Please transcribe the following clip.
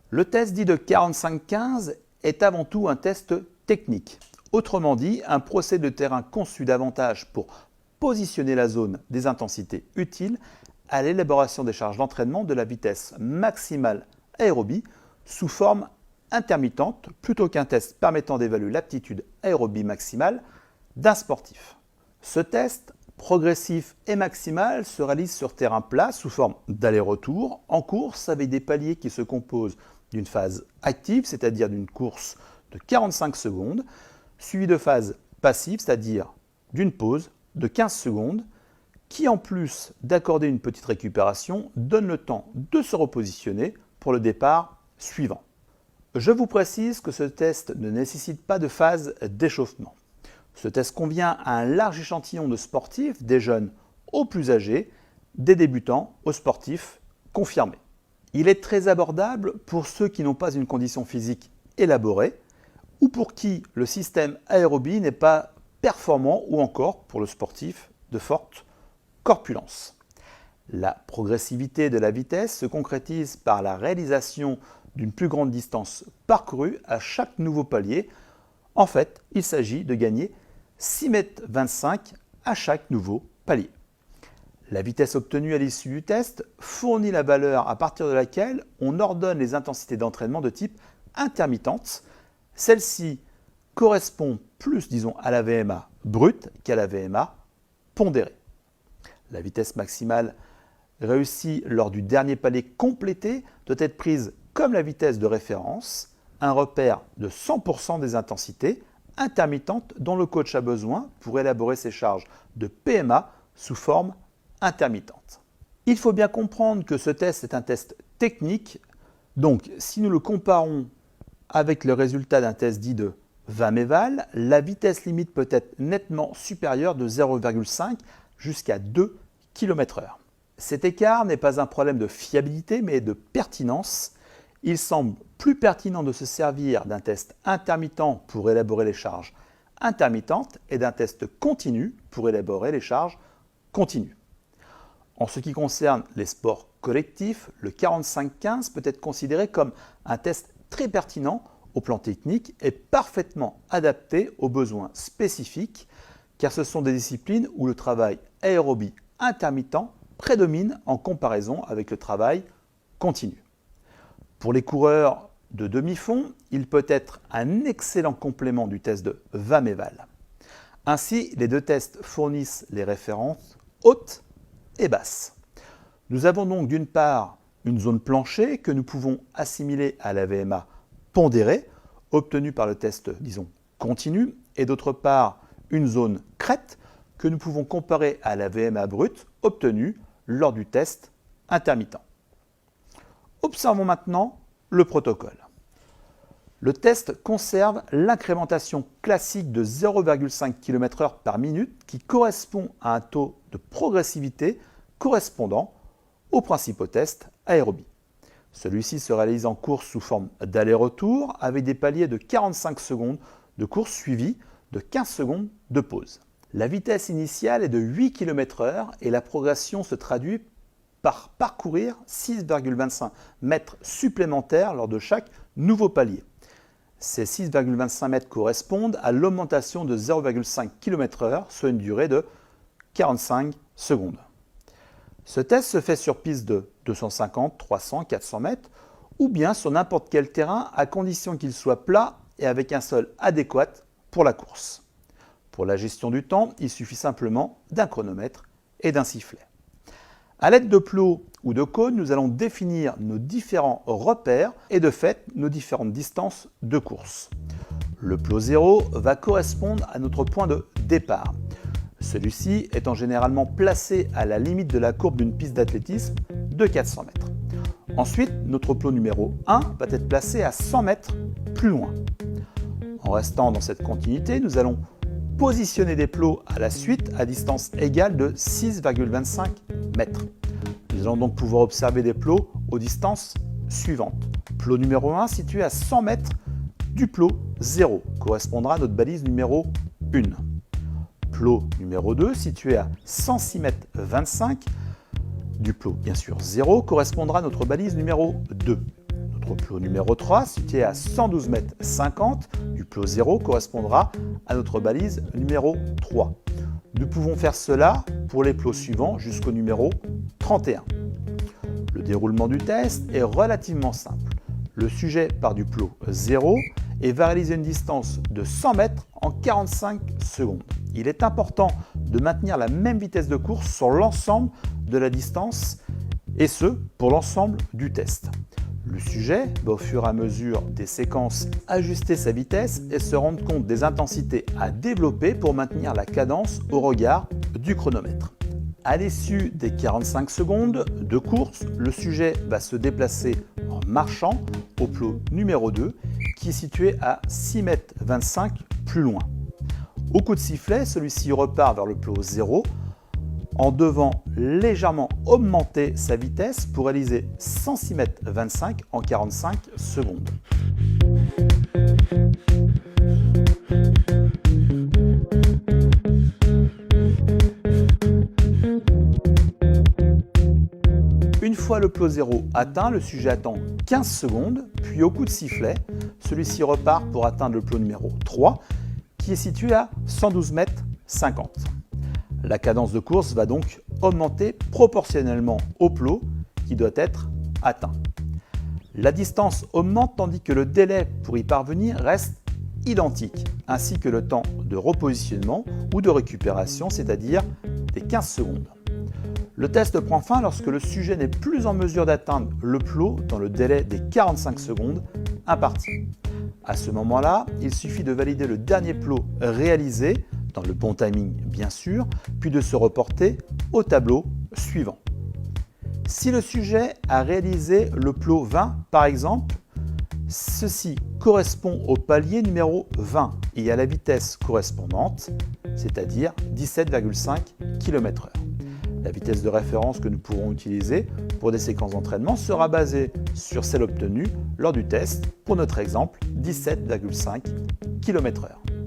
Le test dit de 45-15 est avant tout un test technique. Autrement dit, un procédé de terrain conçu davantage pour positionner la zone des intensités utiles à l'élaboration des charges d'entraînement de la vitesse maximale aérobie sous forme intermittente plutôt qu'un test permettant d'évaluer l'aptitude aérobie maximale d'un sportif. Ce test progressif et maximal se réalise sur terrain plat sous forme d'aller-retour en course avec des paliers qui se composent d'une phase active, c'est-à-dire d'une course de 45 secondes, suivie de phase passive, c'est-à-dire d'une pause de 15 secondes, qui en plus d'accorder une petite récupération, donne le temps de se repositionner pour le départ suivant. Je vous précise que ce test ne nécessite pas de phase d'échauffement. Ce test convient à un large échantillon de sportifs, des jeunes aux plus âgés, des débutants aux sportifs confirmés. Il est très abordable pour ceux qui n'ont pas une condition physique élaborée ou pour qui le système aérobie n'est pas performant ou encore pour le sportif de forte corpulence. La progressivité de la vitesse se concrétise par la réalisation d'une plus grande distance parcourue à chaque nouveau palier. En fait, il s'agit de gagner 6,25 m à chaque nouveau palier. La vitesse obtenue à l'issue du test fournit la valeur à partir de laquelle on ordonne les intensités d'entraînement de type intermittente. Celle-ci correspond plus, disons, à la VMA brute qu'à la VMA pondérée. La vitesse maximale réussie lors du dernier palier complété doit être prise comme la vitesse de référence, un repère de 100% des intensités intermittentes dont le coach a besoin pour élaborer ses charges de PMA sous forme intermittente. Il faut bien comprendre que ce test est un test technique, donc si nous le comparons avec le résultat d'un test dit de VAM éval, la vitesse limite peut être nettement supérieure de 0,5 jusqu'à 2 km/h. Cet écart n'est pas un problème de fiabilité mais de pertinence. Il semble plus pertinent de se servir d'un test intermittent pour élaborer les charges intermittentes et d'un test continu pour élaborer les charges continues. En ce qui concerne les sports collectifs, le 45-15 peut être considéré comme un test très pertinent au plan technique et parfaitement adapté aux besoins spécifiques, car ce sont des disciplines où le travail aérobie intermittent prédomine en comparaison avec le travail continu. Pour les coureurs de demi-fond, il peut être un excellent complément du test de VAM éval. Ainsi, les deux tests fournissent les références hautes et basses. Nous avons donc d'une part une zone plancher que nous pouvons assimiler à la VMA pondérée, obtenue par le test, disons, continu, et d'autre part une zone crête que nous pouvons comparer à la VMA brute obtenue lors du test intermittent. Observons maintenant le protocole. Le test conserve l'incrémentation classique de 0,5 km/h par minute qui correspond à un taux de progressivité correspondant au principal test aérobie. Celui-ci se réalise en course sous forme d'aller-retour avec des paliers de 45 secondes de course suivis de 15 secondes de pause. La vitesse initiale est de 8 km/h et la progression se traduit par parcourir 6,25 mètres supplémentaires lors de chaque nouveau palier. Ces 6,25 mètres correspondent à l'augmentation de 0,5 km/h, soit une durée de 45 secondes. Ce test se fait sur piste de 250, 300, 400 mètres ou bien sur n'importe quel terrain à condition qu'il soit plat et avec un sol adéquat pour la course. Pour la gestion du temps, il suffit simplement d'un chronomètre et d'un sifflet. À l'aide de plots ou de cônes, nous allons définir nos différents repères et de fait nos différentes distances de course. Le plot 0 va correspondre à notre point de départ. Celui-ci étant généralement placé à la limite de la courbe d'une piste d'athlétisme de 400 mètres. Ensuite, notre plot numéro 1 va être placé à 100 mètres plus loin. En restant dans cette continuité, nous allons positionner des plots à la suite à distance égale de 6,25 mètres. Nous allons donc pouvoir observer des plots aux distances suivantes. Plot numéro 1 situé à 100 mètres du plot 0 correspondra à notre balise numéro 1. Plot numéro 2 situé à 106,25 m du plot, bien sûr 0, correspondra à notre balise numéro 2. Notre plot numéro 3, situé à 112 mètres 50 du plot 0, correspondra à notre balise numéro 3. Nous pouvons faire cela pour les plots suivants jusqu'au numéro 31. Le déroulement du test est relativement simple. Le sujet part du plot 0 et va réaliser une distance de 100 mètres en 45 secondes. Il est important de maintenir la même vitesse de course sur l'ensemble de la distance et ce, pour l'ensemble du test. Le sujet va au fur et à mesure des séquences ajuster sa vitesse et se rendre compte des intensités à développer pour maintenir la cadence au regard du chronomètre. À l'issue des 45 secondes de course, le sujet va se déplacer en marchant au plot numéro 2 qui est situé à 6,25 m plus loin. Au coup de sifflet, celui-ci repart vers le plot 0 en devant légèrement augmenter sa vitesse pour réaliser 106,25 m en 45 secondes. Une fois le plot 0 atteint, le sujet attend 15 secondes, puis au coup de sifflet, celui-ci repart pour atteindre le plot numéro 3 qui est situé à 112,50 m. La cadence de course va donc augmenter proportionnellement au plot qui doit être atteint. La distance augmente tandis que le délai pour y parvenir reste identique, ainsi que le temps de repositionnement ou de récupération, c'est-à-dire des 15 secondes. Le test prend fin lorsque le sujet n'est plus en mesure d'atteindre le plot dans le délai des 45 secondes imparti. À ce moment-là, il suffit de valider le dernier plot réalisé, dans le bon timing bien sûr, puis de se reporter au tableau suivant. Si le sujet a réalisé le plot 20 par exemple, ceci correspond au palier numéro 20 et à la vitesse correspondante, c'est-à-dire 17,5 km/h. La vitesse de référence que nous pourrons utiliser pour des séquences d'entraînement sera basée sur celle obtenue lors du test, pour notre exemple 17,5 km/h.